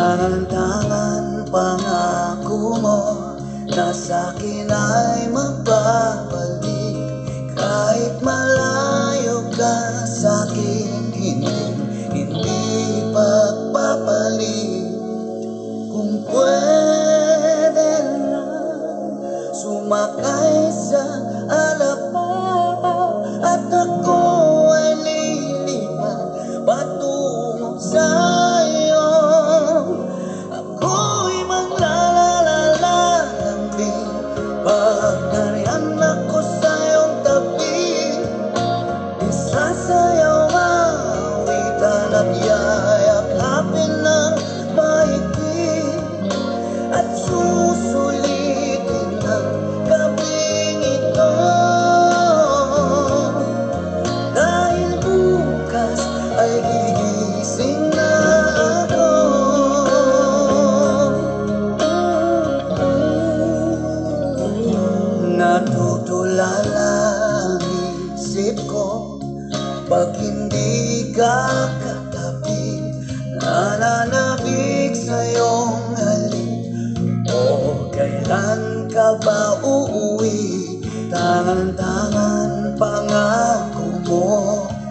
Tangan-tangan pangako mo na sa'kin ay magbabalik. Kahit malayo ka sa'kin, hindi pagpapalit. Kung pwede lang sumakay sa alapa at ako ay lilipad patungo sa'yo. Ako'y maglalalambing pag nariyan ako sa iyong tabi. Isasayaw maawitan at yayakapin ng mahigpit at susulitin ang gabing ito. Dahil bukas ay gigising na ako. Natutulala ang isip ko pag hindi ka katabi. Nananabik sa iyong halik. O kailan ka ba uuwi? Tangan-tangan